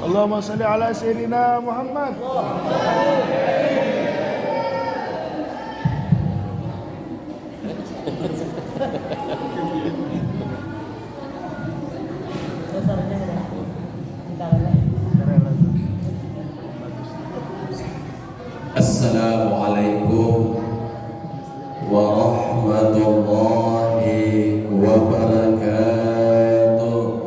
Allahumma salli ala sayyidina Muhammad. Assalamualaikum warahmatullahi wabarakatuh.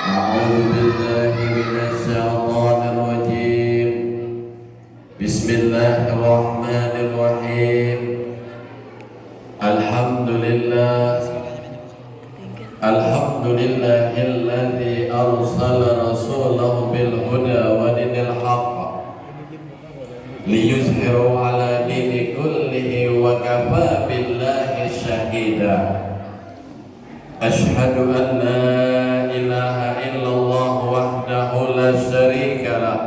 A'udzu billahi minasy syaithanir rajim. Bismillahirrahmanirrahim. Alhamdulillahilladzi arsala rasulahu bil huda wa dinil haqq liyuzhiru ala dini kullihi wa kafa billahi syahida. Ashhadu an la ilaha illallah wahdahu la syarika lah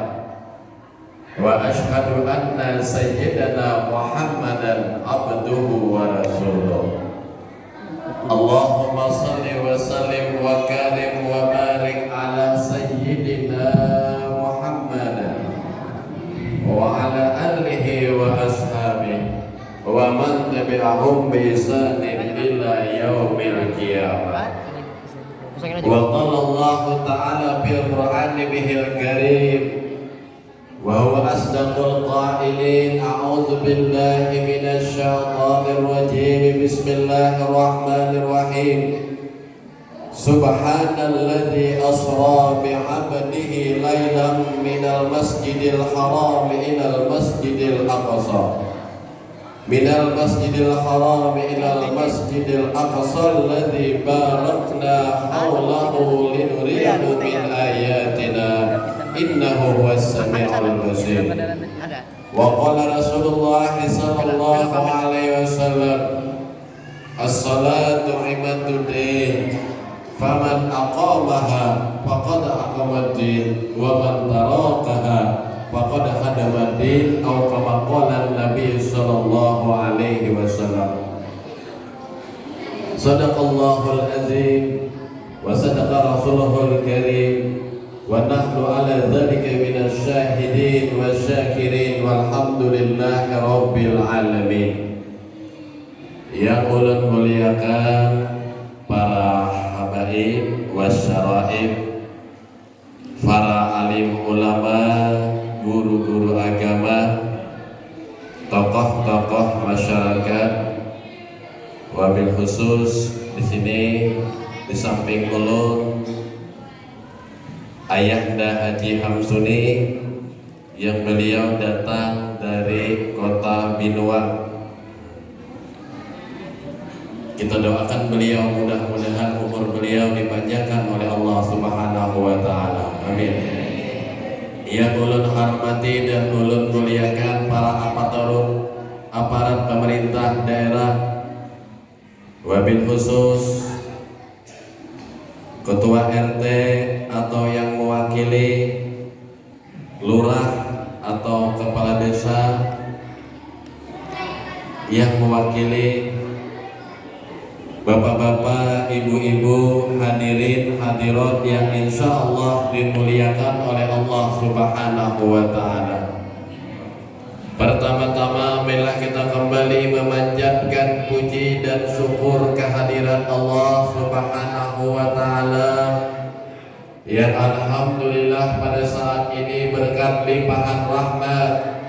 wa ashhadu anna sayyidana Muhammadan abduhu wa rasuluh. Allahumma salli wa sallim wa karim wa barik ala sayyidina Muhammadan wa ala alihi wa ashabihi wa man tabi'ahum bi ihsanin ila yaumil qiyamah. Wa qala Allah ta'ala fil Qur'ani bihil karim wa huwa asdaqul qailin. A'udzu billahi minasy syaithanir rajim. Bismillahirrahmanirrahim. Subhanalladzi asra bi 'abdihi lailan minal masjidil haram ilal masjidil aqsa. Minal masjidil haram ilal masjidil aqsa alladzi barakna hawlahu linuriyahu min ayatina innahu huwas sami'ul basir. Wa qala Rasulullah sallallahu alaihi wasallam, as-salatu imaduddin, faman aqamaha faqad aqamaddin wa man tarakaha faqad hadamaddin, atau kama qala Nabi sallallahu alaihi wasallam. Sadaqallahul azim wa sadaqa rasuluhul karim wa nahnu ala dzalika minasy syahidin wasyakirin walhamdulillahi rabbil alamin. Yang ulun muliakan para habaib wasyaraib, para alim ulama, guru-guru agama, tokoh-tokoh masyarakat, wabil khusus di sini di samping ulun Ayahanda Haji Hamsuni yang beliau datang dari kota Binuang. Kita doakan beliau, mudah-mudahan umur beliau dipanjangkan oleh Allah Subhanahu wa taala. Amin. Yang ulun hormati dan ulun muliakan para aparatur aparat pemerintah daerah, wabil khusus ketua RT atau yang mewakili lurah atau kepala desa, yang mewakili bapak-bapak, ibu-ibu, hadirin hadirat yang insya Allah dimuliakan oleh Allah Subhanahu wa ta'ala. Pertama-tama marilah kita kembali memanjatkan puji dan syukur kehadirat Allah Subhanahu wa ta'ala yang alhamdulillah pada saat ini berkat limpahan rahmat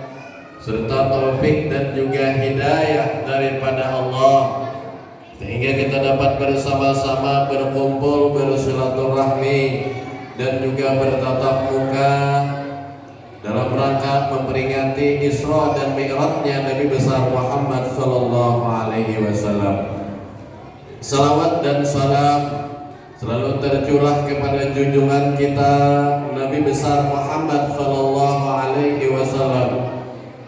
serta taufik dan juga hidayah daripada Allah, sehingga kita dapat bersama-sama berkumpul, bersilaturahmi dan juga bertatap muka dalam rangka memperingati Isra dan Mi'rajnya Nabi besar Muhammad sallallahu alaihi wasallam. Salawat dan salam selalu tercurah kepada junjungan kita Nabi besar Muhammad sallallahu alaihi wasallam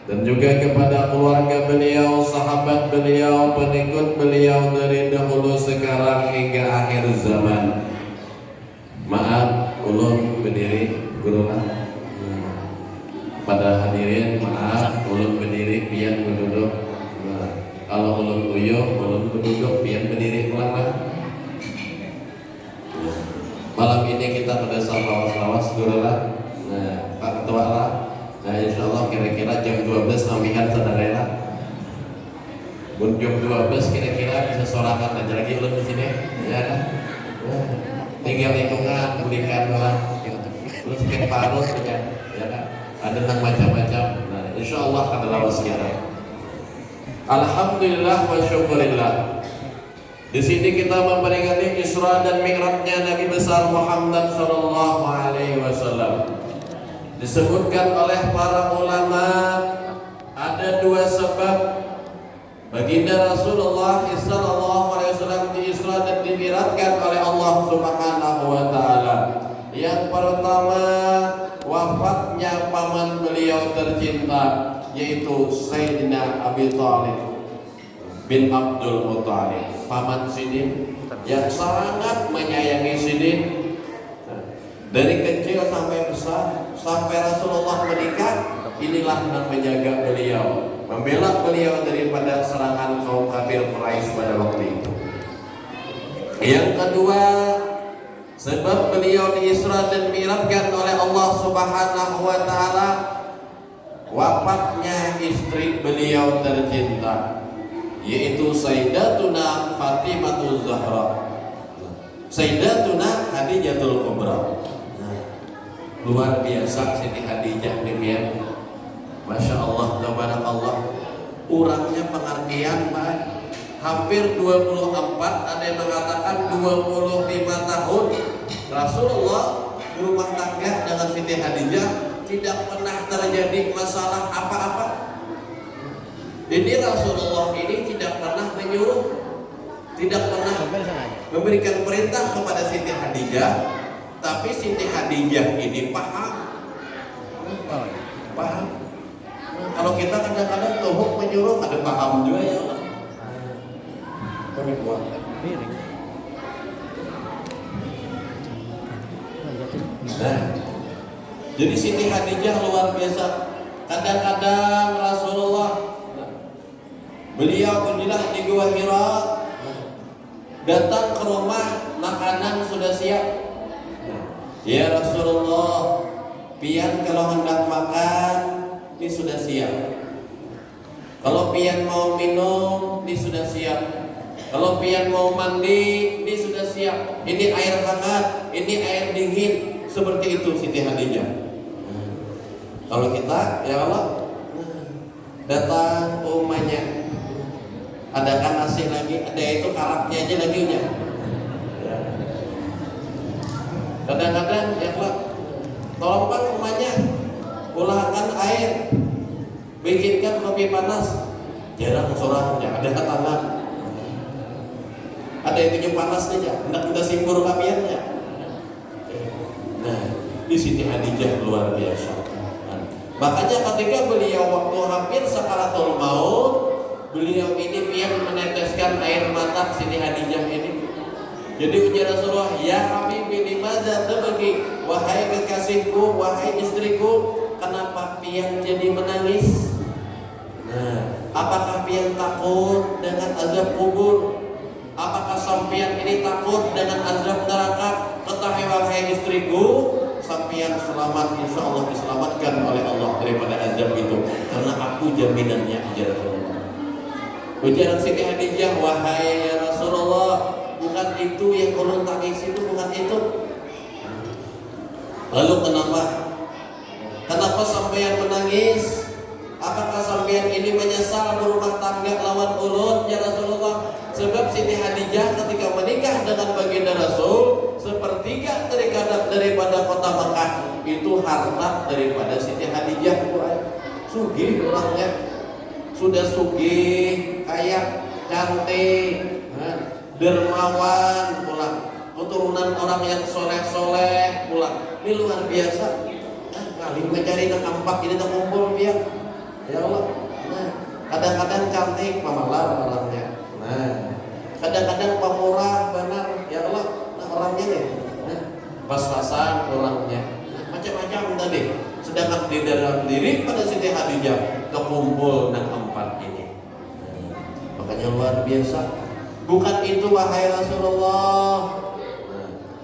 dan juga kepada keluarga beliau, sahabat beliau, pengikut beliau dari dahulu sekarang hingga akhir zaman. Maaf, ulun berdiri, guruna. Pada hadirin, maaf, ulun berdiri, pian berduduk. Kalau ulun uyuh, ulun berduduk, pian berdiri ulang lah. pada lawas-lawas dulu lah. Nah, Pak Ketua lah. Nah, insya Allah kira-kira jam 12 nampihan saudara. Jam 12 kira-kira bisa sorakan aja lagi ulun di sini, ya kan? Tinggal lingkungan, berikan lah. Terus ke parut aja, ya kan? Ada yang macam-macam. Nah, insya Allah akan lawas kita. Alhamdulillah wa syukurillah. Di sini kita memperingati Isra dan Mi'rajnya Nabi besar Muhammad sallallahu alaihi wasallam. Disebutkan oleh para ulama ada dua sebab baginda Rasulullah sallallahu alaihi wasallam di Isra dan dimi'rajkan oleh Allah Subhanahu wa taala. Yang pertama, wafatnya paman beliau tercinta yaitu Sayyidina Abi Thalib bin Abdul Muthalib, paman Sidin yang sangat menyayangi Sidin. Dari kecil sampai besar, sampai Rasulullah menikah, inilah yang menjaga beliau, membela beliau daripada serangan kaum kafir Quraisy pada waktu itu. Yang kedua, sebab beliau diisra dan mi'rajkan oleh Allah Subhanahu wa taala, wafatnya istri beliau tercinta yaitu Sayyidatuna Fatimah Zahra, Sayyidatuna Khadijatul Kubra. Luar biasa Siti Khadijah demikian. Masya Allah, tabarakallah. Urangnya pengertian Pak, hampir 24, ada yang mengatakan 25 tahun Rasulullah berumah tangga dengan Siti Khadijah, tidak pernah terjadi masalah apa-apa. Jadi Rasulullah ini tidak pernah menyuruh, tidak pernah memberikan perintah kepada Siti Khadijah. Tapi Siti Khadijah ini paham. Kalau kita kadang-kadang tuhuk menyuruh, ada paham juga ya Allah. Kami buat. Nah, jadi Siti Khadijah luar biasa. Kadang-kadang Rasulullah beliau berdilah di Gua Hira, datang ke rumah, makanan sudah siap. Ya Rasulullah, pian kalau hendak makan, ini sudah siap. Kalau pian mau minum, ini sudah siap. Kalau pian mau mandi, ini sudah siap. Ini air hangat, ini air dingin. Seperti itu Siti Khadijah. Kalau kita, ya Allah, datang rumahnya, adakan nasi lagi, ada itu karaknya aja lagi nya. Kadang-kadang ya Allah, tolong Pak rumahnya, ulahkan air, bikinkan kopi panas. Jarang seorang ada tangan, ada yang tunjuk panas saja, hendak kita simpur kapiannya. Nah, di Siti Khadijah luar biasa. Makanya ketika beliau waktu hampir sakaratul maut, beliau ini pian meneteskan air mata Siti Khadijah ini. Jadi ujar Rasulullah, ya Habibi limadza tabki, wahai kekasihku, wahai istriku, kenapa pian jadi menangis? Nah, apakah pian takut dengan azab kubur? Apakah sampian ini takut dengan azab neraka? Ketahui wahai istriku, sampian selamat, insya Allah diselamatkan oleh Allah daripada azab itu, karena aku jaminannya, ujar Rasulullah. Ujar Siti Khadijah, wahai ya Rasulullah, bukan itu yang ulun tangis, itu bukan itu. Lalu kenapa? Kenapa sampean menangis? Apakah sampean ini menyesal berumah tangga lawan ulun ya Rasulullah? Sebab Siti Khadijah ketika menikah dengan baginda Rasul, sepertiga daripada kota Mekah itu harta daripada Siti Khadijah. Sugih orangnya, sudah sugih, kaya, cantik, dermawan pula, keturunan orang yang soleh-soleh pula. Ini luar biasa. Kali mencari nak ampak ini tak kumpul dia. Ya Allah. Nah, kadang-kadang cantik pemalar orangnya. Nah, kadang-kadang pemurah benar. Ya Allah. Nah, orangnya nih. Nah, pas-pasan orangnya. Nah, macam-macam tadi. Sedangkan di dalam diri pada Siti Khadijah terkumpul dan empat ini. Nah, makanya luar biasa. Bukan itu wahai Rasulullah.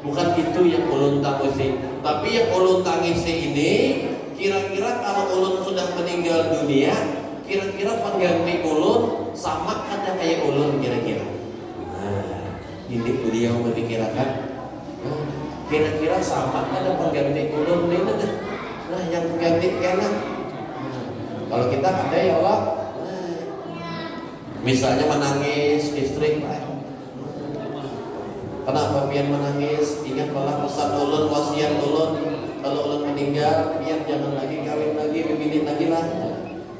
Bukan itu yang ulun tangisi. Tapi yang ulun tangisi ini, kira-kira kalau ulun sudah meninggal dunia, kira-kira pengganti ulun sama kada kayak ulun kira-kira. Nah, ini beliau memikirkan, kira-kira sama kada pengganti ulun ini. Nah, yang pengganti kena. Kalau kita ada ya Allah, misalnya menangis istri, kenapa pian menangis? Ingat malah pesan ulun, wasiat ulun, kalau ulun meninggal, pian jangan lagi kawin lagi, begini lagi lah.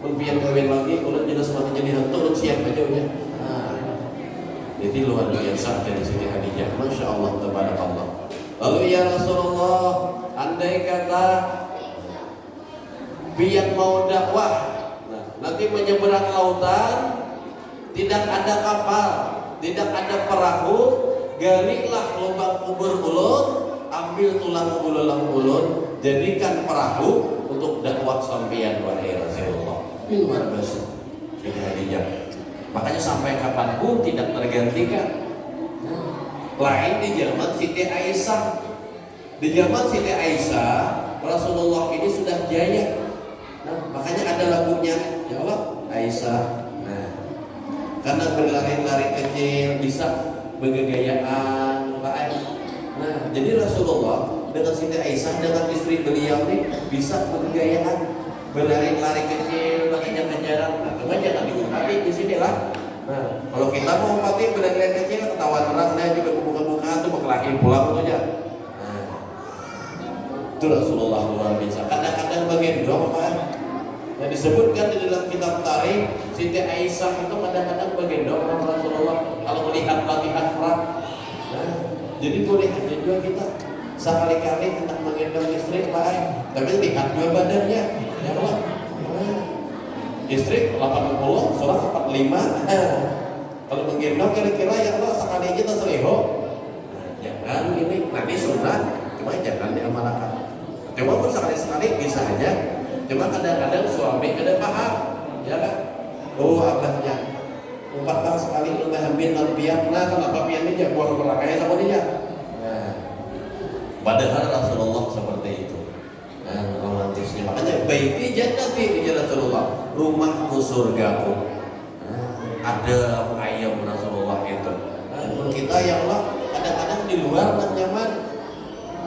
Pun pian kawin lagi, ulun jelas mati jadi hantu, ulun siap aja udah. Nah, jadi luar biasa dari Siti Khadijah, masya Allah, tabarakallah. Lalu ya Rasulullah, andai kata pian mau dakwah, nah, nanti menyeberang lautan, tidak ada kapal, tidak ada perahu, galilah lubang kubur ulun, ambil tulang belulang ulun, jadikan perahu untuk dakwah sampeyan wahai Rasulullah. Ini luar biasa Siti Khadijah. Makanya sampai kapanpun tidak tergantikan. Lain di zaman Siti Aisyah. Di zaman Siti Aisyah, Rasulullah ini sudah jaya. Nah, makanya ada lagunya, ya Allah, Aisyah. Nah, karena berlari-lari kecil bisa bergegayaan, baik. Nah, jadi Rasulullah dengan Siti Aisyah, dengan istri beliau ini bisa bergegayaan, berlari-lari kecil, lakinya kejaran. Nah, teman jangan diumpati di sini lah. Nah, kalau kita mau umpati berlari-lari kecil, ketahuan orang, nah juga buka-buka tuh berkelahi pulang tuh aja. Nah, itu Rasulullah luar biasa. Kadang-kadang bagendong, Pak. Nah, disebutkan di dalam kitab tarikh, Siti Aisyah itu kadang-kadang bagendong sama Rasulullah kalau melihat latihan perang. Nah, jadi boleh aja juga kita sekali-kali hendak menggendong istri, Pak. Tapi lihat dua badannya, ya Allah. Nah, istri 80, seorang 45. Nah, kalau menggendong kira-kira ya Allah sekali kita seliho. Nah, jangan ini nanti sunnah, cuma jangan diamalkan. Cuma pun sekali-sekali bisa aja. Cuma kadang-kadang suami kada paham, ya kan? Oh abahnya, umpatkan sekali udah hamil lampian, nah kenapa pian ini buang berangkai sama dia? Nah, padahal Rasulullah seperti itu. Nah, romantisnya makanya baiti jannati di Rasulullah, rumahku surgaku. Nah, ada ayam Rasulullah itu. Nah, kita ya Allah kadang-kadang di luar kan nyaman,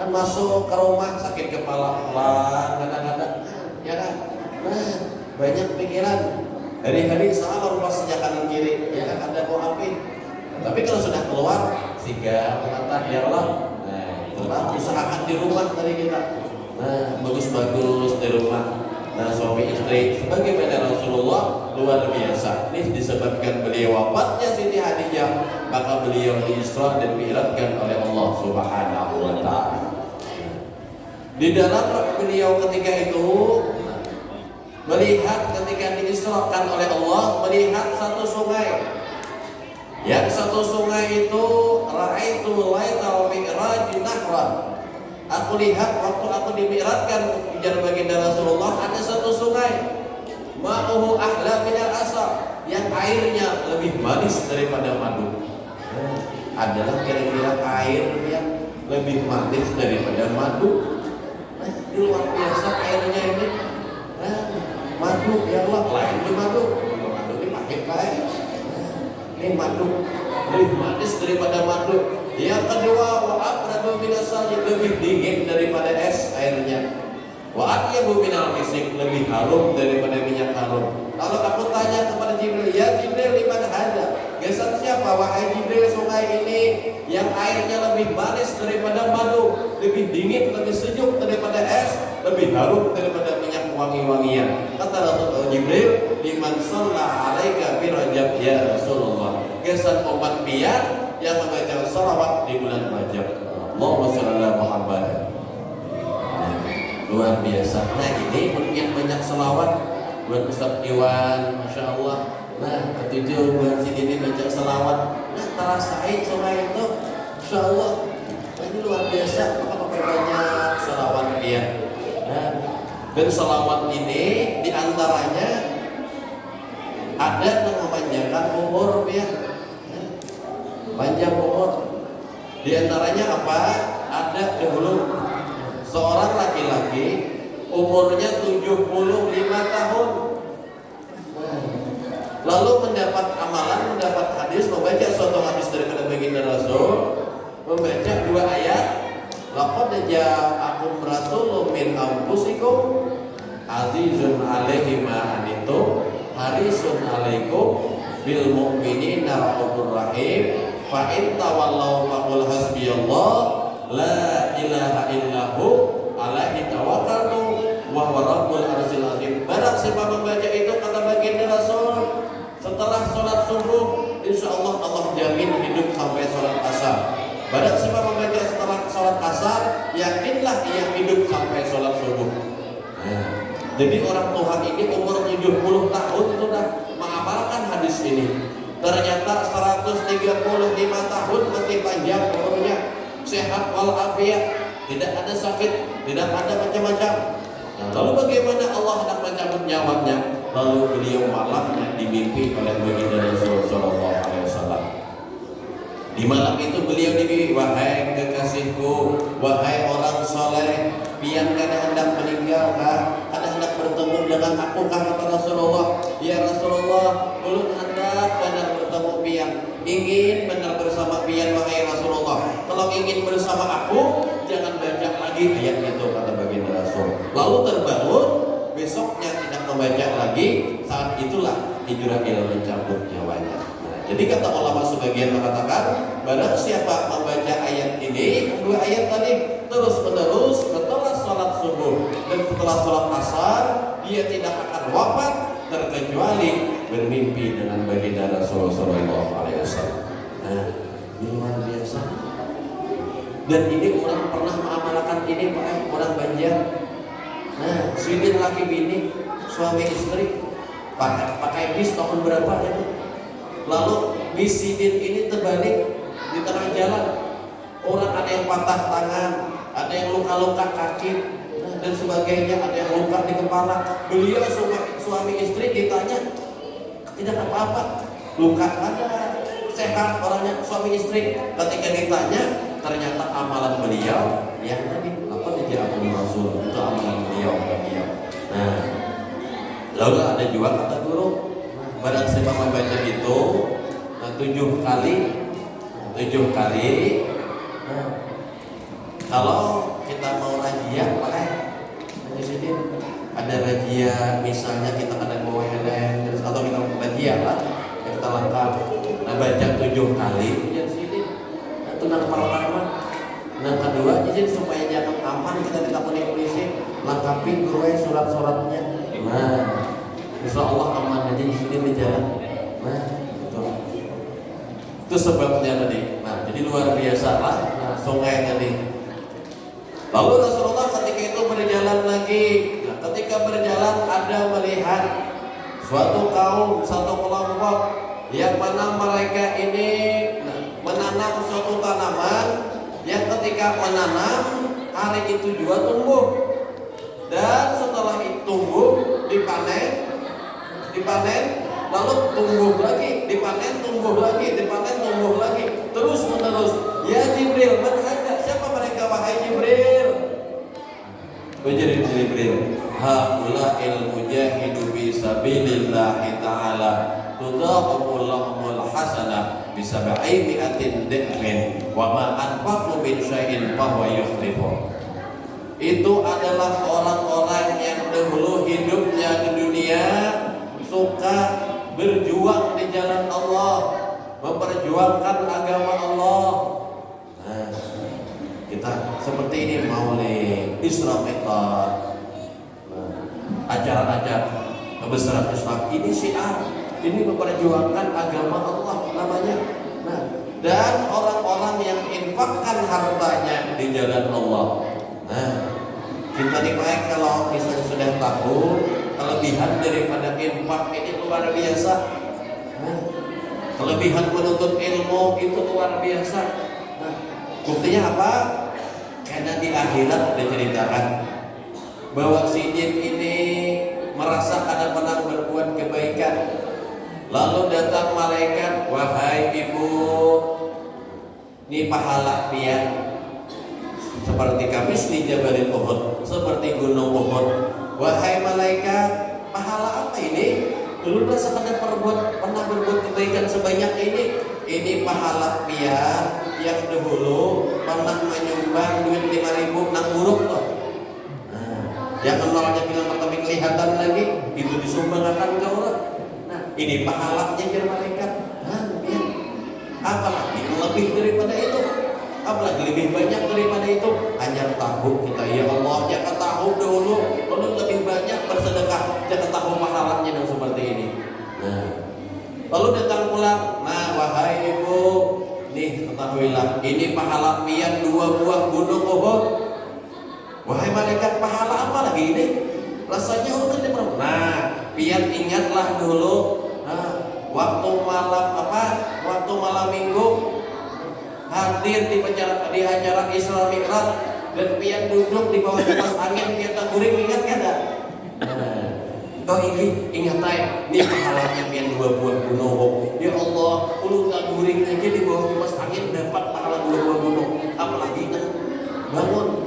kan masuk ke rumah sakit kepala pelan, kadang-kadang ya kan? Nah, banyak pikiran. Hari-hari salah rumah sejak kanan kiri, ya kan ada mau api. Tapi kalau sudah keluar, sigar, kata ya Allah. Nah, tetap usahakan di rumah tadi kita. Nah, bagus-bagus di rumah. Nah, suami istri sebagaimana Rasulullah luar biasa. Ini disebabkan beliau wafatnya Siti Khadijah, maka beliau diisra dan mi'rajkan oleh Allah Subhanahu wa taala. Di dalam beliau ketika itu melihat ketika diisrakan oleh Allah, melihat satu sungai. Yang satu sungai itu ra'aitu laita mi'raj nahran. Aku lihat waktu aku dimi'rajkan ujar baginda Rasulullah, ada satu sungai. Ma'uhu ahla minal asal, yang airnya lebih manis daripada madu. Adalah kira-kira air yang lebih manis daripada madu. Di luar biasa airnya ini. Madu ya Allah, lain di madu. Madu ini pahit baik. Ini madu lebih manis daripada madu. Yang kedua, wa abradu minasal, lebih dingin daripada es airnya. Wa atyabu minal misik, lebih harum daripada minyak harum. Lalu aku tanya kepada Jibril, ya Jibril, liman hada? Gesan siapa wahai Jibril sungai ini yang airnya lebih manis daripada madu, lebih dingin, lebih sejuk daripada es, lebih harum daripada minyak wangi-wangian. Kata Rasulullah Jibril, liman shalla alaika bi Rajab ya Rasulullah. Gesan umat pian yang membaca salawat di bulan Rajab. Allahumma shalli ala Muhammad. Luar biasa. Nah, ini mungkin banyak selawat buat Ustaz Iwan, masya Allah. Nah, ketujuh bulan sini baca selawat. Nah, terasain sungai itu, masya Allah. Nah, ini luar biasa. Maka pakai banyak selawat dia. Nah, dan selawat ini diantaranya ada yang memanjangkan umur ya. Panjang umur. Di antaranya apa? ada dahulu seorang laki-laki umurnya 75 tahun, lalu mendapat amalan, mendapat hadis, membaca suatu hadis daripada baginda Rasul, membaca 2 ayat, laqad ja'akum rasulun min anfusikum azizun 'alaihi ma anittum harisun 'alaikum bil mu'minina raufur rahim fa in tawallaw faqul hasbiyallah la ilaha illahu alaihi tawakkaltu wa huwa rabbul arsyil azim. Barang siapa membaca itu, kata baginda Rasul, setelah sholat subuh, insya Allah Allah jamin hidup sampai sholat asar. Barang siapa membaca setelah sholat asar, yakinlah ia hidup sampai sholat subuh. Jadi orang tua ini umur 70 tahun sudah mengamalkan hadis ini. Ternyata 135 tahun masih panjang umurnya, sehat walafiat, tidak ada sakit, tidak ada macam-macam. Lalu bagaimana Allah hendak mencabut nyawanya? Lalu beliau malamnya dimimpi oleh baginda Rasul sallallahu alaihi wasallam. Di malam itu beliau dimimpi, wahai kekasihku, wahai orang soleh, pian kada hendak meninggal kah? Kada hendak bertemu dengan aku kah? Kata Rasulullah. Ya Rasulullah, ulun hendak benar bertemu pian, ingin benar bersama pian wahai Rasulullah. Kalau ingin bersama aku, jangan baca lagi ayat itu, kata baginda Rasul. Lalu terbangun, besoknya tidak membaca lagi. Saat itulah Jibril mencabut nyawanya. Jadi kata ulama sebagian mengatakan, barang siapa membaca ayat ini, 2 ayat tadi terus menerus setelah sholat subuh dan setelah sholat asar, dia tidak akan wafat terkecuali bermimpi dengan baginda Rasul sallallahu alaihi wasallam. Nah, ini luar biasa. Dan ini orang pernah mengamalkan ini, Pak, orang Banjar. Nah, sidin laki bini, suami istri, pakai bis tahun berapa itu? Lalu bis sidin ini terbalik di tengah jalan. Orang ada yang patah tangan, ada yang luka-luka kaki, dan sebagainya, ada yang luka di kepala. Beliau suami istri ditanya, tidak apa-apa, luka ada, sehat orangnya, suami istri. Ketika ditanya, ternyata amalan beliau yang tadi apa dia aku Rasul, itu amalan beliau. Nah, lalu ada juga kata guru, barang siapa membaca itu 7 kali. Nah, kalau kita mau razia, pakai di sini ada razia, misalnya kita ada bawa helm atau kita razia lah, kita lengkap. Nah, baca 7 kali di sini. Itu yang pertama. Yang kedua, izin supaya jangan aman kita ditakoni polisi, lengkapi guru surat-suratnya. Nah, insya Allah aman aja di sini di jalan. Nah, itu sebabnya tadi. Nah, jadi luar biasa lah. Nah, sungai tadi. Lalu Rasulullah ketika itu berjalan lagi. Nah, ketika berjalan ada melihat suatu kaum, satu kelompok yang mana mereka ini menanam suatu tanaman yang ketika menanam hari itu juga tumbuh, dan setelah itu tumbuh dipanen, lalu tumbuh lagi, dipanen, tumbuh lagi, terus menerus. Ya Jibril, mana ada? Siapa mereka wahai Jibril? Jadi Jibril, haula'il mujahidu fi sabilillahi ta'ala tudhaqullahu hasanah bisab'i mi'atin dhifin wa ma anfaqu min syai'in fa huwa yukhlifu. Itu adalah orang-orang yang dahulu hidupnya di dunia suka berjuang di jalan Allah, memperjuangkan agama Allah. Nah, kita seperti ini Maulid, Isra Mi'raj, acara-acara kebesaran Islam, ini syiar, ini memperjuangkan agama Allah namanya. Nah, dan orang-orang yang infakkan hartanya di jalan Allah. Nah, kita dipakai kalau misalnya sudah tahu kelebihan daripada infak ini luar biasa. Nah, kelebihan menuntut ilmu itu luar biasa. Nah, buktinya apa? Karena di akhirat diceritakan bahwa si jin ini merasa kadang pernah berbuat kebaikan. Lalu datang malaikat, wahai ibu, ini pahala pian seperti kamisli Jabalil Uhud, seperti gunung Uhud. Wahai malaikat, pahala apa ini? Dulu sekadar pernah berbuat kebaikan sebanyak ini. Ini pahala pian yang dahulu pernah menyumbang duit 5.000 nang buruk loh. Yang nolnya bilang tapi kelihatan lagi, itu disumbangkan ke Allah. Nah, ini pahalanya jadi malaikat. Ya. Apalagi lebih daripada itu, apalagi lebih banyak daripada itu. Hanya tahu kita ya Allah, jangan tahu dulu, lalu lebih banyak bersedekah, jangan tahu pahalanya yang seperti ini. Nah, lalu datang pulang. Nah, wahai ibu, nih ketahuilah, ini pahala pian 2 buah gunung Uhud. Wahai malaikat, pahala apa lagi ini? Rasanya urutan di perut. Nah, pian ingatlah dulu. Nah, waktu malam minggu hadir di acara Isra Mi'raj dan pian duduk di bawah kipas angin, pian tak guring, ingat kan? Oh ini ingat aja, ini pahalanya pian 2 buah gunung. Ya Allah, ulu tak guring aja di bawah kipas angin dapat pahala 2 buah gunung. Apalagi kan bangun.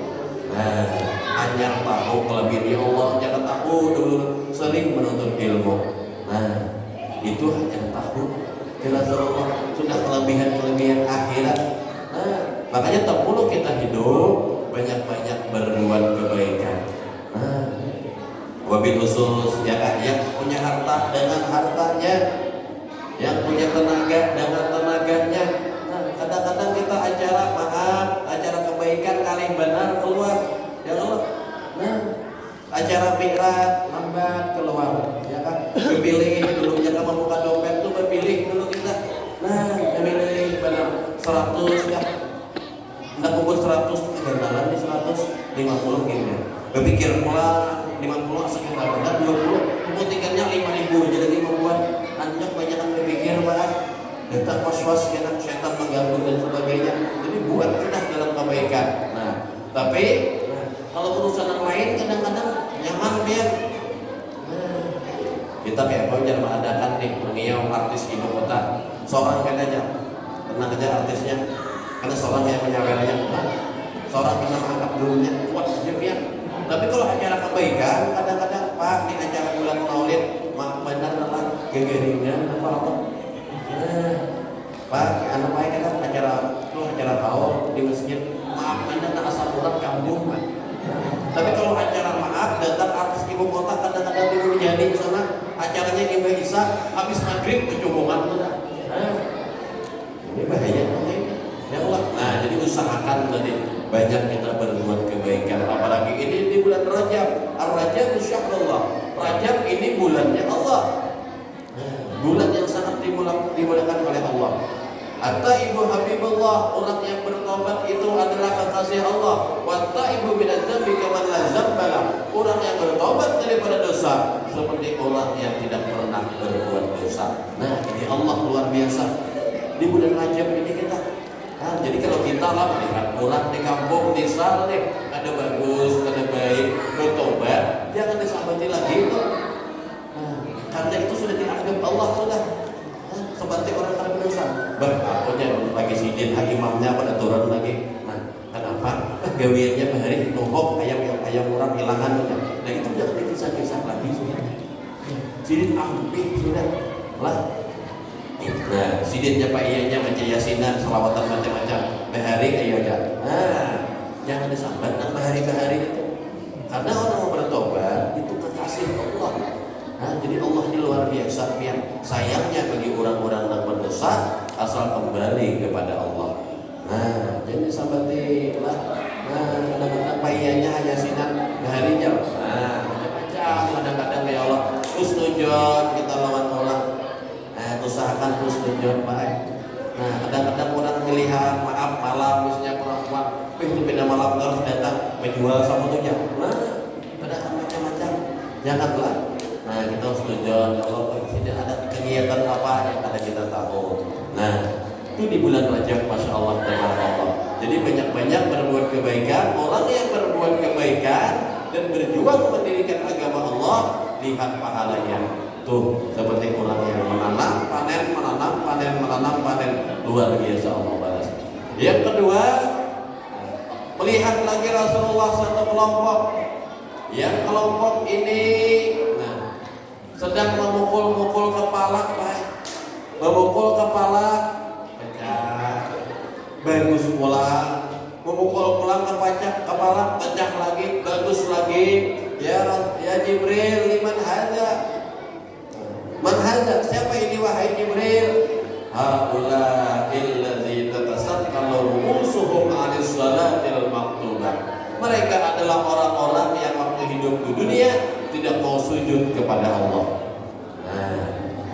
Nah, hanya tahu kelebihan Allah, jangan tahu dulu sering menuntut ilmu. Nah, itu hanya tahu jelas Allah sudah kelebihan akhirat. Nah, makanya tak perlu kita hidup banyak-banyak berbuat kebaikan. Nah, wabil khusus ya kan, yang punya harta dengan hartanya, yang punya tenaga dengan tenaganya. Nah, kadang-kadang kita acara kebaikan kali benar keluar, ya Allah. Nah, acara Mi'raj lambat keluar, ya kan? Berpilih dulu, jangan membuka dompet tuh berpilih dulu kita. Nah, memilih benar 100 ya. Nak kubur 100 kegandalan di 150 gini. Berpikir pula 50 sekitar benar 20, pemutikannya 5.000 jadi membuat anjak banyakan berpikir Pak. Datang was-was kena setan mengganggu dan sebagainya. Jadi buat kita dalam kebaikan. Nah, tapi kalau urusan yang lain kadang-kadang nyaman biar. Nah, kita kayak apa jangan mengadakan nih mengiau artis ibu kota. Seorang kan aja, tenang aja artisnya. Karena seorang yang menyawernya, seorang yang mengangkat dulunya kuat aja biar. Tapi kalau acara kebaikan kadang-kadang Pak di acara bulan Maulid benar lah gegeringan apa. Pak, anak baik kan acara tahun di masjid, maaf benar asal urat kampung Pak. Tapi kalau acara maaf datang artis ibu kota kadang-kadang di jadi di sana acaranya Ibu Isa habis maghrib kecumbungan tuh. Ini bahaya ya Allah. Nah, jadi usahakan tadi banyak kita berbuat kebaikan, apalagi ini di bulan Rajab. Ar-Rajab syahrullah. Rajab ini bulannya Allah. Bulan yang sangat dimulakan oleh Allah. Hatta ibu Habibullah, orang yang bertobat itu adalah kekasih Allah. Watta ibu minadzambi kaman lazambala, orang yang bertobat daripada dosa seperti orang yang tidak pernah berbuat dosa. Nah, ini Allah luar biasa. Di bulan Rajab ini kita. Nah, jadi kalau kita lah melihat orang di kampung desa nih, ada bagus, ada baik, bertobat, jangan disambati lagi itu. Nah, karena itu sudah dianggap Allah sudah. Seperti orang terdosa. Berapanya lagi sidin imamnya pada turun lagi. Nah, kenapa? Gawiannya bahari numpuk ayam orang hilangan aja. Nah, itu jangan dikisah-kisah lagi sudah. Sidin ambil sudah lah. Nah, sidinnya Pak Iyanya baca yasinan, selawatan macam-macam. Bahari aja. Nah, jangan disambat nang bahari-bahari itu. Karena orang mau bertobat itu kekasih Allah. Nah, jadi Allah ini luar biasa pian sayangnya bagi orang-orang yang berdosa asal kembali kepada Allah. Nah, jadi sambati lah. Nah, kadang-kadang payahnya hanya sinan harinya. Nah, macam-macam kadang-kadang ya Allah. Husnudzon kita lawan orang. Nah, usahakan husnudzon baik. Nah, kadang-kadang orang melihat maaf malam misalnya perempuan, itu beda malam harus datang menjual sabunnya. Nah, kadang macam-macam. Janganlah. Nah, kita harus tujuan kalau tidak ada kegiatan apa yang ada kita tahu. Nah, itu di bulan Rajab, masya Allah, Allah. Jadi banyak-banyak berbuat kebaikan. Orang yang berbuat kebaikan dan berjuang mendirikan agama Allah, lihat pahalanya. Tuh seperti orang yang menanam, panen, luar biasa Allah balas. Yang kedua, Melihat lagi Rasulullah satu kelompok, yang kelompok ini sedang memukul-mukul kepala, memukul kepala, pecah, bagus pula, memukul pulang kepala, pecah lagi, bagus lagi. Ya Jibril, liman hadza? Man hadza? Siapa ini wahai Jibril? Haula'il ladzi tatasaqalu ru'usuhum 'anis salatil maktubah. Mereka adalah orang-orang yang waktu hidup di dunia tidak mau sujud kepada Allah. Nah,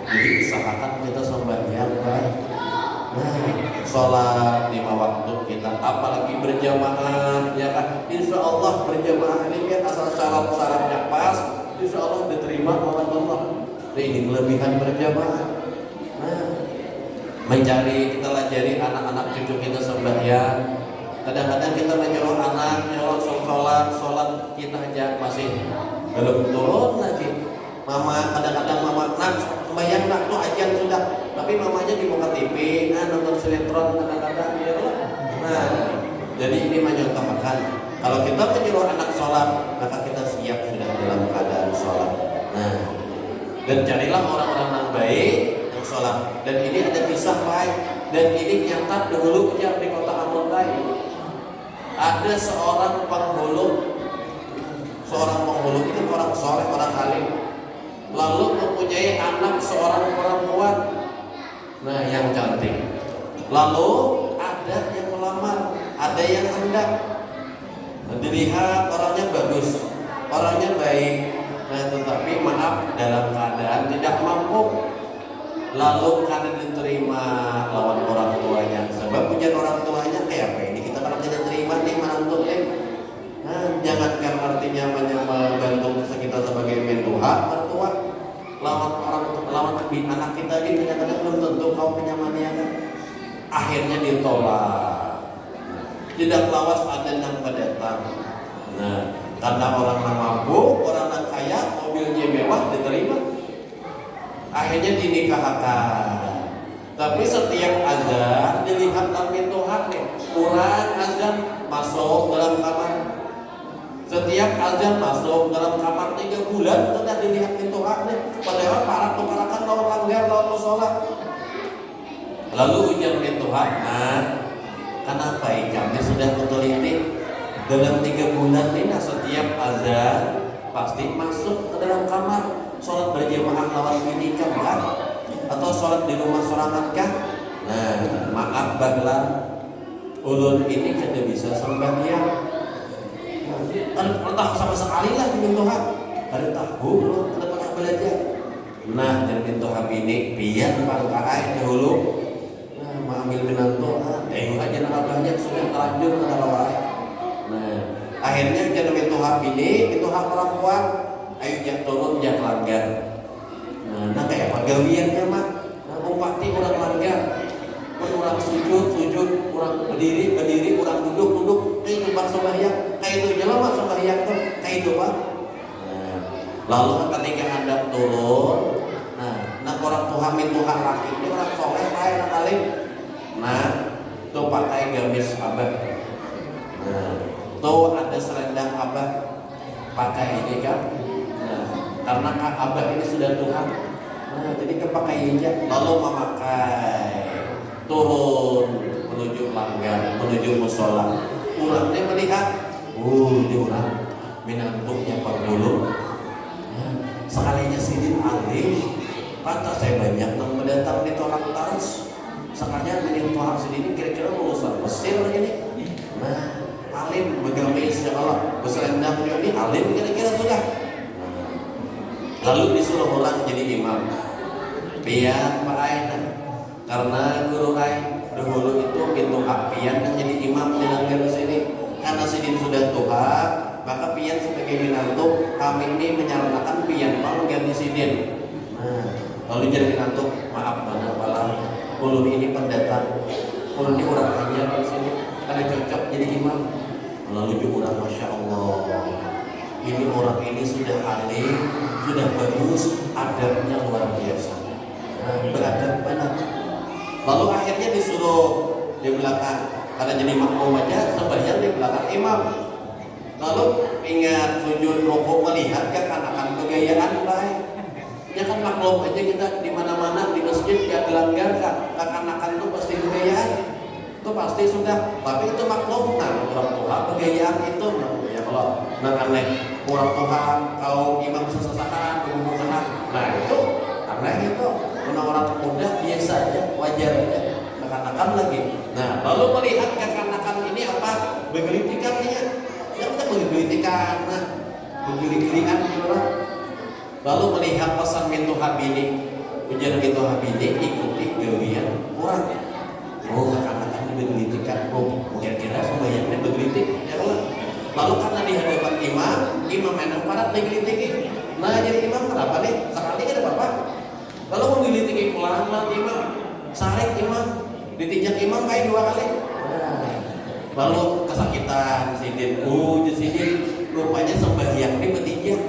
jadi usahakan kita sembahyang baik. Sholat 5 waktu kita, apalagi berjamaah, ya kan? Insya Allah berjamaah ini kan asal syarat-syaratnya pas, insya Allah diterima oleh Allah. Nah, ini kelebihan berjamaah. Nah, kita lajari anak-anak cucu kita sembahyang. Kadang-kadang kita menyuruh anak sholat kita aja masih belum turun lagi. Kadang-kadang mama nak sembahyang nak tuh ajan sudah, tapi mamanya di muka TV, nonton sinetron kadang-kadang gitu. Nah, jadi ini menyontohkan kalau kita menyuruh anak sholat, maka kita siap sudah dalam keadaan sholat. Nah, dan carilah orang-orang yang baik yang sholat. Dan ini ada kisah baik, dan ini nyata dahulu di kota Ambon. Ada seorang penghulu itu orang soleh, orang alim, lalu mempunyai anak seorang perempuan, nah yang cantik. Lalu ada yang melamar, ada yang hendak. Dilihat orangnya bagus, orangnya baik, nah tetapi maaf dalam keadaan tidak mampu. Lalu karena diterima lawan orang tuanya, sebab pujian orang tuanya kayak apa ini kita kalau tidak terima nih menantu nih. Nah, jangankan artinya membantu kita sebagai mentua, mertua, lawan anak kita ini kadang-kadang belum tentu kau menyamanya kan. Akhirnya ditolak. Tidak lawas ada yang datang. Nah, karena orang yang mampu, orang yang kaya, mobilnya mewah diterima. Akhirnya dinikahkan. Tapi setiap azan dilihat pintu hak nih, kurang azan masuk dalam kamar. Setiap azan masuk dalam kamar 3 bulan sudah dilihat pintu hak nih. Padahal para tukarakan lawan langgar lawan sholat. Lalu ujian pintu hak, kenapa kami sudah teliti dalam 3 bulan ini setiap azan pasti masuk ke dalam kamar. Sholat berjamaah lawan ini kan? Atau sholat di rumah sorangan kan? Nah, maaf baglah, ulun ini tidak bisa sembahyang. Kan pernah sama sekali lah di Tuhan. Ada tahu loh, ada pernah belajar. Nah, dari Tuhan ini biar pangkai dahulu. Nah, mengambil menantu, aja nak banyak sudah terlanjur ngalawai. Nah, akhirnya jadi Tuhan ini, itu hak perempuan. Ayo jak turun jak langgar. Nah kayak pagawiannya mah, bupati orang langgar, orang sujud, orang berdiri, orang duduk, kayak itu bang sembahyang, kayak itu jalan bang sembahyang tuh, kayak itu bang. Lalu ketika anda turun, nah orang Tuhan itu hak laki ini orang soleh, kaya orang alim, tuh pakai gamis abah, tuh ada selendang abah, pakai ini kan. Karena abah ini sudah Tuhan, jadi kepakai hijab. Lalu memakai turun menuju langgar, menuju musola. Orangnya melihat, di orang minantuknya perbulu. Sekalinya sidin alim, pantas saya banyak yang mendatang di tolak taras. Sekalinya menin Tuhan sendiri kira-kira lulusan Mesir ini. Nah, alim begamis insya Allah, berselendang ini alim kira-kira sudah. Lalu disuruh ulang jadi imam. Pian Pak Aina, karena guru Ain dahulu itu pintu hak pian yang jadi imam di langgar sini. Karena sidin sudah tua, maka pian sebagai minantu kami ini menyarankan pian mau ganti sidin. Lalu jadi minantu, maaf banget malah ulun ini pendatang, ulun ini orang hanya di sini, karena cocok jadi imam. Lalu juga orang masya Allah. Ini orang ini sudah alim, sudah bagus, adabnya luar biasa. Beradab benar. Lalu akhirnya disuruh di belakang, karena jadi makmum aja sembahyang di belakang imam. Lalu ingat sujud rukuk melihat kekanakan kegayaan baik. Ya kan maklum aja kita di mana-mana di masjid ya dilanggar kekanakan itu pasti kegayaan. Itu pasti sudah, tapi itu maklum. Nah, orang tua kegayaan itu ya kalau aneh orang tua kau imam sesasakan kebubukan. Nah itu karena itu orang muda biasa aja, wajar aja kekanakan lagi. Nah lalu melihat kekanakan ini apa bergelitikannya. Yang kita bergelitikan, nah bergelit-gelitan orang. Lalu melihat pesan Mintu Habini, ujian Mintu Habini ikuti gelian orang. Oh kekanakan ini bergelitikan, oh kira-kira sembahyangnya bergelitik ya Allah. Lalu karena di hadapan imam menang parat digelitiki. Nah jadi imam kenapa nih? Sekali ada apa? Lalu menggelitiki pelan-pelan imam, sarik imam, ditinjak imam kayak 2 kali. Lalu kesakitan sidin, sidin rupanya sembahyang ini bertinjak.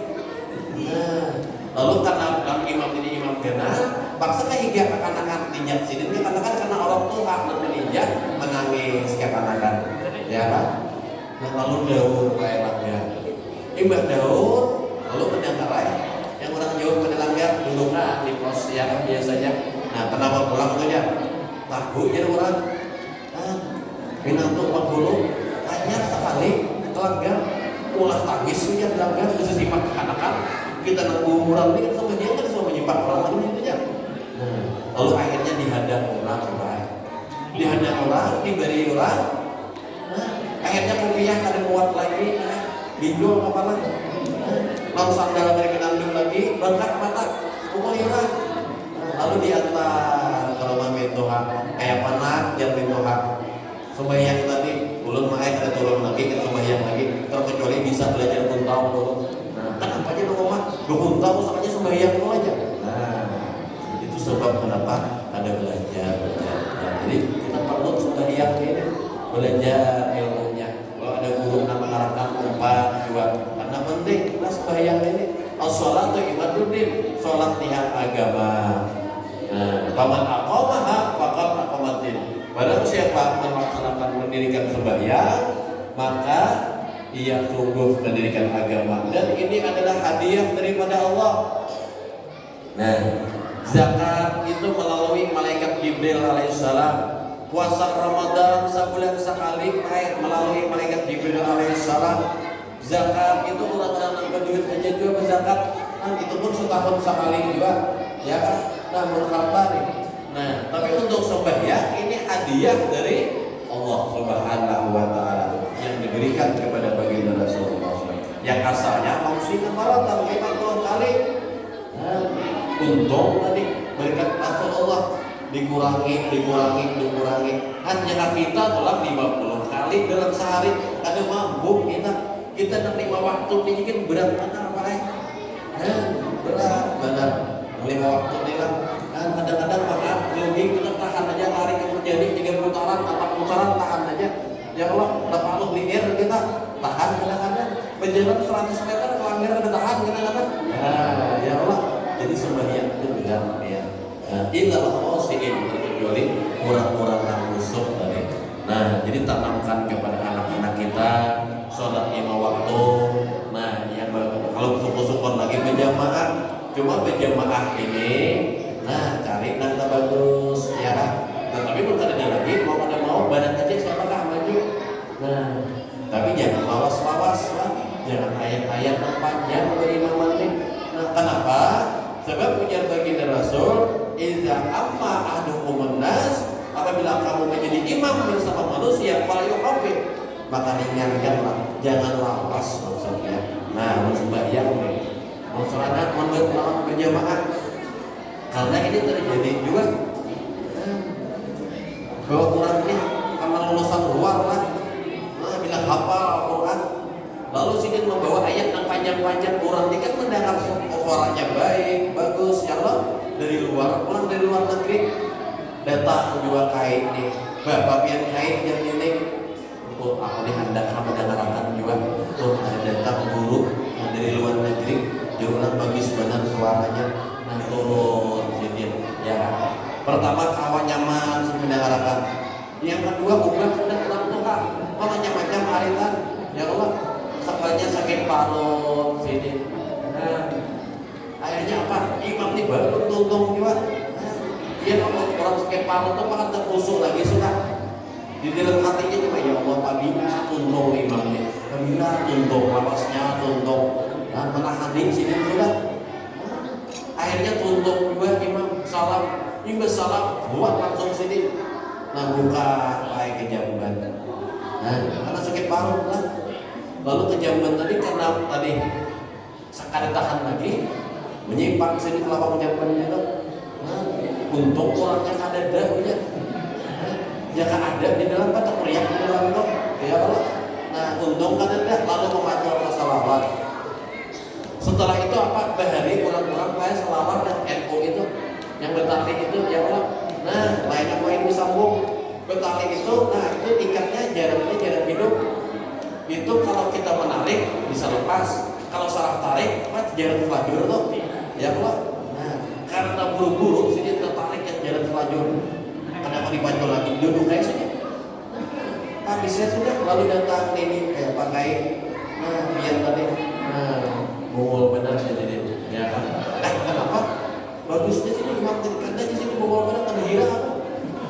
Nah, lalu karena imam ini imam genah, paksa hingga kekanakan tinjak sidinnya katakan karena orang tua dan meninjak menangis kekanakan, ya kan? Nah lalu Daud kayak Imbah Daud lalu mendengar yang orang jauh mendengar dulu di pos yang biasanya. Nah kenapa pulang tuh ya? Tahu jadi orang. Minantu 40 hanya sekali kelanggar ulah tangis ya kelanggar bisa sifat kekanakan kita nunggu murah ini kan sama dia kan semua menyimpan orang lagi gitu ya. Lalu akhirnya dihadap orang diberi orang. Akhirnya rupiah kada muat lagi dijual apa lagi lalu sandal dari Minantu lagi bengkak mata pukul orang. Lalu diantar kalau mami Tuhan kayak panak yang Tuhan sembahyang tadi, belum main ada turun lagi, kita sembahyang lagi. Terkecuali bisa belajar kuntau dulu. Nah, kan apa aja dong mak? Kuntau makanya sembahyang dulu aja. Nah, itu sebab kenapa ada belajar. Jadi kita perlu sembahyang ini belajar ilmunya. Kalau ada guru nama mengarahkan umpan juga, karena penting. Nah, sembahyang ini, as-sholatu ibaduddin, sholat tiang agama. Nah, paman aqamaha faqad aqamatin. Barang siapa melaksanakan mendirikan sembahyang, maka ia sungguh mendirikan agama. Dan ini adalah hadiah daripada Allah. Nah, zakat itu melalui malaikat Jibril alaihissalam. Puasa Ramadan sebulan sekali melalui malaikat Jibril alaihissalam. Zakat itu orang-orang yang berduit aja juga berzakat. Nah, itu pun setahun sekali juga. Ya, nah berharta nih. Nah, tapi untuk sembahyang ini hadiah dari Allah Subhanahu wa taala yang diberikan kepada baginda Rasulullah SAW. Yang asalnya manusia maratan 50 kali. Nah, untung tadi berkat Rasulullah dikurangi. Hanya kita telah 50 kali dalam sehari. Ada mampu kita nak 5 waktu ini kan berat benar baik. Berat benar. 5 waktu ini lah. Kadang-kadang maaf jogging kita tahan aja lari ke terjadi 3 putaran 4 putaran tahan aja ya Allah dapat lu linear kita tahan kadang-kadang berjalan 100 meter kelanggar ada tahan kadang-kadang ya Allah jadi sembahyang itu benar ya illal khosiin terkecuali orang-orang yang musuh tadi. Nah jadi tanamkan kepada anak-anak kita sholat 5 waktu. Nah ya kalau syukur-syukur lagi berjamaah cuma berjamaah ini. Nah, cari nanda bagus, ya kan? Nah, tapi bukan ada lagi, mau badan aja siapakah maju. Nah, tapi jangan lawas-lawas lah, jangan ayat-ayat yang panjang beri imam ini. Nah, kenapa? Sebab ujar baginda Rasul, "Idza amma ahdukumun nas", apabila kamu menjadi imam bersama manusia, fal yukhafif, maka ringankanlah, jangan lawas maksudnya. Nah, sembahyang nih, mau sholat, mau berjamaah. Karena ini terjadi juga bahwa orang ini karena lulusan luar lah, bilang hafal Al-Quran, lalu sidin membawa ayat yang panjang-panjang. Orang ini kan mendengar suaranya baik, bagus, ya Allah dari luar, pulang dari luar negeri, datang juga kain nih, bapak pian kain yang ini, aku ini hendak mendengarkan juga, tuh ada datang guru dari luar negeri, dia ulang bagus benar suaranya. Nah turun jadi ya pertama kawan nyaman mendengarkan, yang kedua bukan sedang sakit parut sini. Nah, akhirnya apa? Imam nih baru tuntung juga. Dia kalau orang sakit parut tuh makan terkusuk lagi sudah. Di dalam hatinya cuma ya Allah pabina tuntung imamnya, pabina tuntung lapasnya tuntung, menahan di sini sudah. Akhirnya tuntung juga imam salam, imam salam buat langsung sini. Nah buka pakai kejamban. Nah karena sakit parut lah. Lalu kejamban tadi karena tadi sekali tahan lagi menyimpang sini kelapa kejamban itu. Nah, untung orangnya kadada punya. Ya kan ada di dalam kata teriak di dalam itu. Ya Allah. Nah untung kadada lalu membaca salawat. Setelah itu apa? Bahari orang-orang kayak selawat dan NU itu yang bertali itu ya Allah. Nah lain apa ini disambung bertali itu. Nah itu ikatnya jaraknya hidup. Itu kalau kita menarik bisa lepas. Kalau salah tarik, jarak selajur tuh. Ya Allah. Nah karena buru-buru sini tertarik yang jarak selajur. Kenapa dibantu lagi? Duduk kayak sini. Habisnya sudah lalu datang ini kayak pakai. Nah biar tadi. Nah bobol benar jadi ya kan? Kenapa? Bagusnya sini dimaksudkan di sini bobol benar kan hira apa?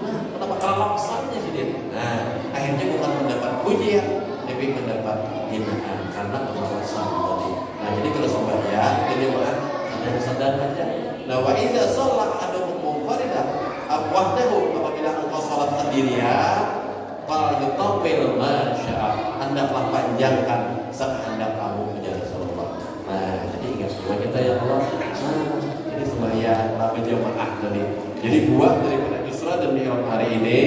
Nah, kenapa kelaksannya sini? Nah, akhirnya bukan mendapat pujian, tapi mendapat hinaan karena kemalasan tadi. Nah, jadi kalau sembahyang, jadi bukan sadar aja. Nah, wa idza shalla ahadukum munfaridan, wahdahu apabila engkau salat sendirian, fal yutawwil ma syaa. Hendaklah panjangkan sekehendak kamu menjadi salat. Nah, jadi ingat semua kita ya Allah. Nah, jadi sembahyang lama jamaah tadi. Jadi buat daripada Isra dan Mi'raj hari ini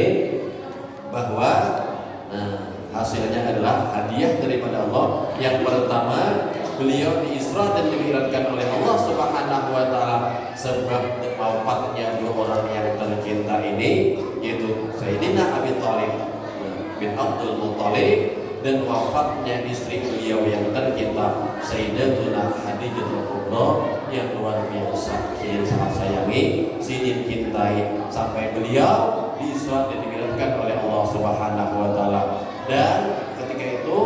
bahwa hasilnya adalah hadiah daripada Allah. Yang pertama, beliau diisra dan dimi'rajkan oleh Allah Subhanahu wa taala sebab wafatnya dua orang yang tercinta ini, yaitu Sayyidina Abi Thalib bin Abdul Muthalib dan wafatnya istri beliau yang tercinta Sayyidatuna Khadijatul Kubra yang luar biasa Sidin sangat sayangi, Sidin cintai sampai beliau diisra dan dimi'rajkan oleh Allah Subhanahu wa taala. Dan ketika itu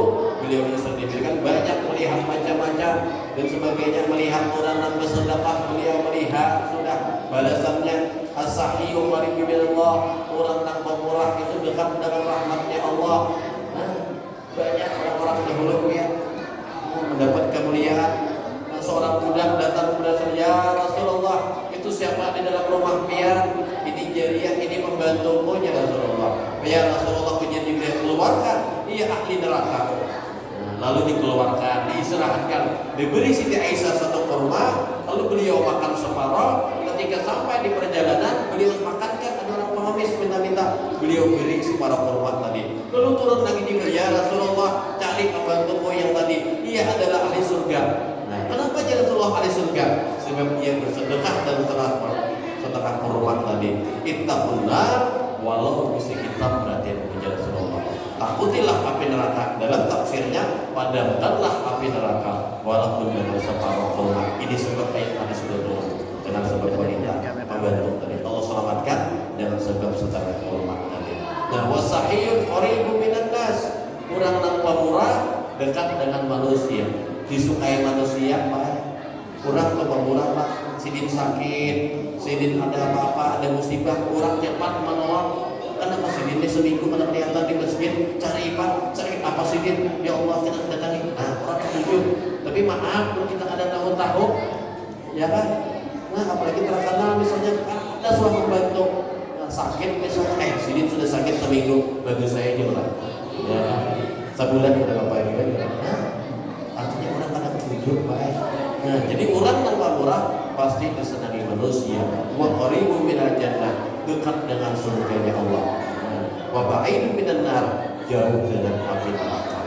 beliau disediakan banyak melihat macam-macam dan sebagainya, melihat orang yang bersedekah, beliau melihat sudah balasannya as-sahiyyu qaribun minallah, orang yang pemurah itu dekat dengan rahmatnya Allah. Nah, banyak orang-orang dahulu ya mendapat kemuliaan. Nah, seorang budak datang kepada saya, ya Rasulullah, itu siapa di dalam rumah pian? Ini jariah, ini membantuku ya Rasulullah. Ya Rasulullah, ujian dikeluarkan, ia ahli neraka. Nah, lalu dikeluarkan, diistirahatkan, diberi Siti Aisyah satu kurma, lalu beliau makan separuh. Ketika sampai di perjalanan, beliau makankan, ada orang pengemis minta-minta, beliau beri separuh kurma tadi. Lalu turun lagi juga, ya Rasulullah, cari pembantuku yang tadi, ia adalah ahli surga. Nah, kenapa ya Rasulullah ahli surga? Sebab ia bersedekah dan setengah kurma tadi. Ittaqullah walau bisi kitab berarti menjadi Rasulullah. Takutilah api neraka. Dalam tafsirnya, padamkanlah api neraka walaupun dengan separuh kurma. Ini sebab ayat hadis sudah turun dengan sebab wanita pembantu tadi. Allah selamatkan dengan sebab setengah kurma tadi. Nah, wasahiyun qaribun minan nas. Kurang nang pemurah dekat dengan manusia. Disukai manusia, Pak. Kurang pemurah, Pak. Sidin sakit, Sidin ada apa-apa, ada musibah, kurang cepat menolong. Kenapa Sidin ini seminggu pada kelihatan di masjid cari Pak, cari apa Sidin? Ya Allah kita datangi. Nah orang setuju. Tapi maaf kalau kita ada tahu-tahu, ya kan? Nah apalagi terkenal misalnya ada seorang membantu sakit misalnya, Sidin sudah sakit seminggu, bagi saya juga. Ya kan? Sebulan udah apa ini? Nah artinya orang kadang setuju Pak. Nah, jadi orang yang murah pasti disenangi manusia. Wa qaribun minal jannah, dekat dengan surganya Allah. Wa ba'idun minan nar, jauh dengan api neraka.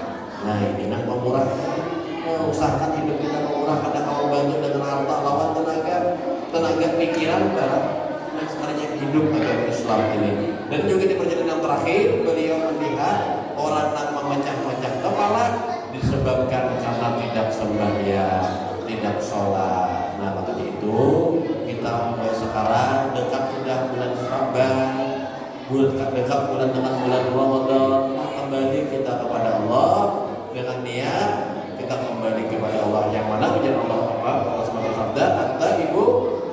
Nah, ini nang pemurah. Nah, usahakan hidup kita pemurah, kadang kamu bantu dengan harta lawan tenaga pikiran barat. Nah, sekarang hidup agama Islam ini. Dan juga di perjalanan terakhir beliau melihat orang yang memecah-mecah kepala disebabkan karena tidak sembahyang, tidak sholat. Nah makanya itu kita mulai sekarang dekat sudah bulan Sya'ban, dekat bulan dengan bulan Ramadan, kembali kita kepada Allah dengan niat kita kita kembali kepada Allah, yang mana ujian Allah apa? Allah SWT sabda, "Anta ibu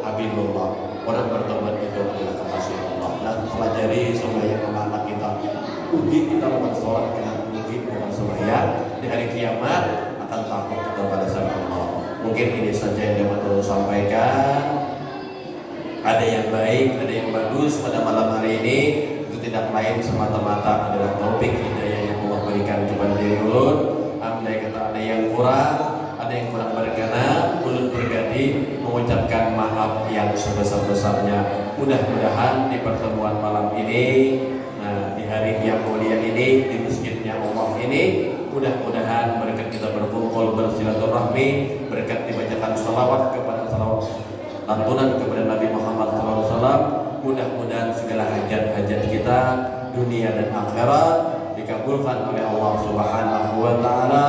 Habibullah." Orang bertobat itu adalah kekasih Allah. Nah, pelajari sembahyang anak-anak kita. Uji kita bukan sholat, kita uji bukan sembahyang. Di hari kiamat akan takut kita pada sama Allah. Mungkin ini saja yang dapat saya sampaikan. Ada yang baik, ada yang bagus pada malam hari ini. Itu tidak lain semata-mata adalah taufik hidayah yang Allah berikan kepada diri ulun. Andai kata ada yang kurang berkenan, ulun pribadi mengucapkan maaf yang sebesar-besarnya. Mudah-mudahan di pertemuan malam ini, nah di hari yang mulia ini, di masjidnya Allah ini, mudah-mudahan berkat kita berkumpul bersilaturahmi, berkat dibacakan salawat lantunan kepada Nabi Muhammad SAW, mudah-mudahan segala hajat-hajat kita dunia dan akhirat dikabulkan oleh Allah Subhanahu wa Ta'ala.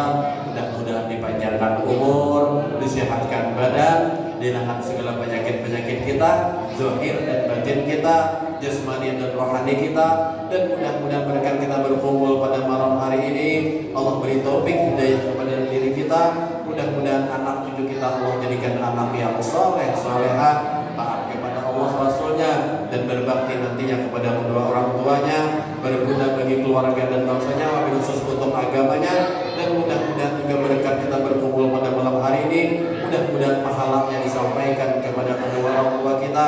Mudah-mudahan dipanjangkan umur, disehatkan badan, dihilangkan segala penyakit-penyakit kita, zahir dan batin kita, jasmani dan rohani kita, dan mudah-mudahan berkat kita berkumpul pada malam hari ini Allah beri taufik hidayah kepada diri kita. Mudah-mudahan anak cucu kita Allah jadikan anak yang soleh, solehah, taat kepada Allah Rasulnya, dan berbakti nantinya kepada kedua orang tuanya, berguna bagi keluarga dan bangsanya, wabil khusus untuk agamanya. Dan mudah-mudahan juga berkat kita berkumpul pada malam hari ini, mudah-mudahan pahala yang disampaikan kepada kedua orang tua kita,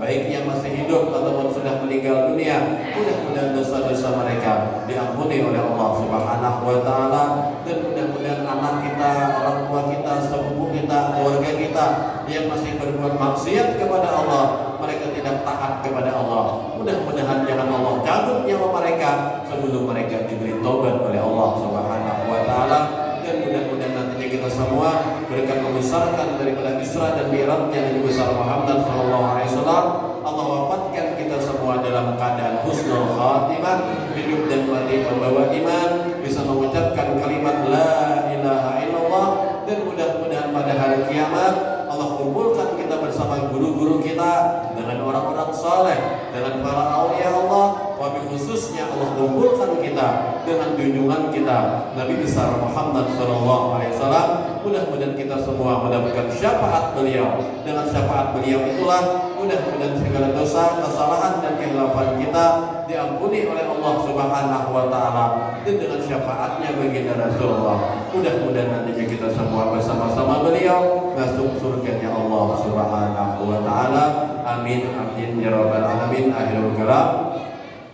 baik yang masih hidup ataupun sudah meninggal dunia, mudah-mudahan dosa-dosa mereka diampuni oleh Allah Subhanahu wa Ta'ala. Dan mudah-mudahan anak kita, orang tua kita, sepupu kita, keluarga kita yang masih berbuat maksiat kepada Allah, mereka tidak taat kepada Allah, mudah-mudahan jangan Allah cabut nyawa mereka sebelum mereka diberi taubat oleh Allah Subhanahu wa Ta'ala. Dan mudah-mudahan nantinya kita semua berkat membesarkan daripada Isra dan Mi'rajnya Nabi besar Muhammad SAW, Allah wafatkan kita semua dalam keadaan husnul khatimah, hidup dan mati membawa iman, bisa mengucapkan kalimat la ilaha illallah. Dan mudah-mudahan pada hari kiamat Allah kumpulkan kita bersama guru-guru kita, dengan orang-orang saleh, dengan para aulia Allah, wabil khususnya Allah kumpulkan kita dengan junjungan kita Nabi besar Muhammad SAW. Mudah-mudahan kita semua mendapatkan syafaat beliau. Dengan syafaat beliau itulah mudah-mudahan segala dosa, kesalahan dan kehilafan kita diampuni oleh Allah Subhanahu wa Ta'ala. Dan dengan syafaatnya baginda Rasulullah, mudah-mudahan nantinya kita semua bersama-sama beliau masuk surganya Allah Subhanahu wa Ta'ala. Amin amin ya rabbal alamin. Akhirul kalam,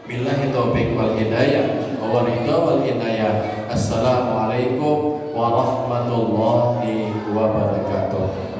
billahi taufiq wal hidayah wa ridha wal inayah. Assalamualaikum warahmatullahi wabarakatuh.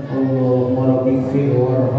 Allahumma rabbik fir warham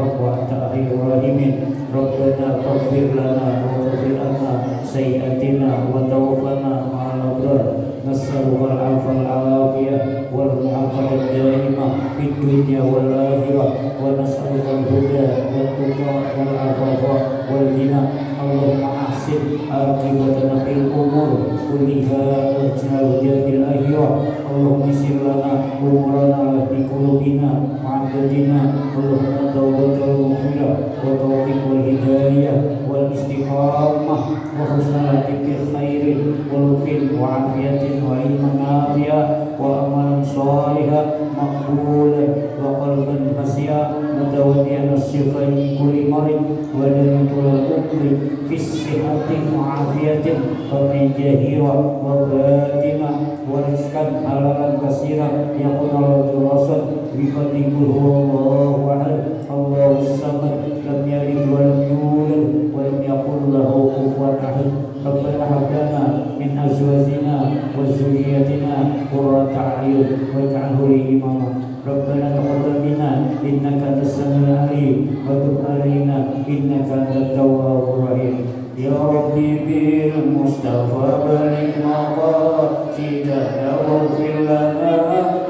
علينا وتوفنا مع الأبرار نسألك العفو والعافية والمعافاة الدائمة في الدنيا والآخرة ونسألك الهدى والتقى والعفاف والغنى اللهم أحسن عاقبتنا في الأمور كلها واجعل الهدى في الآخرة اللهم يسر لنا أمورنا بقلوبنا وعبدنا اللهم توبة المغفرة وتوفيق الهداية والاستقامة وحسن العتق خير ولطف وعافية وعلما نافعا وعملا صالحا مقبولا وقلبا خشيا متوديا الشفاء من كل مرض ودين طول العمر في الصحة وعافية ومن جهيرة وباطنة ورزقا حلالا كثيرا يكون الرسول بفضل قل هو الله احد الله الصمد لم يلد ولم يولد ولم يكن له كفوا احد ربنا هب لنا من ازواجنا وذريتنا قرة اعين واجعله لي اماما ربنا تقبل منا انك انت السميع العليم وتب علينا انك انت التواب الرحيم يا ربي بالمصطفى بلغ مقاصدنا واغفر لنا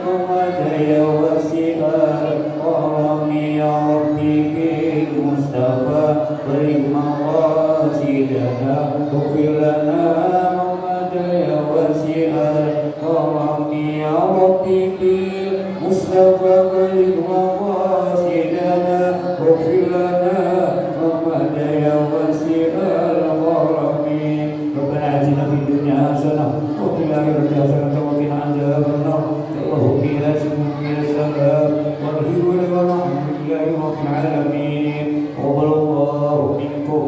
ومدى وسع الغرام يا ربي بالمصطفى بلغ مقاصدنا واغفر لنا ومدى وسع الغرام يا ربي بالمصطفى بلغ مقاصدنا واغفر لنا ومدى وسع ربنا آتنا في الدنيا حسنة وفي الآخرة حسنة وقنا عذاب النار اللهم بها سبحانك يا سلام والحمد لله رب العالمين وقبل الله منكم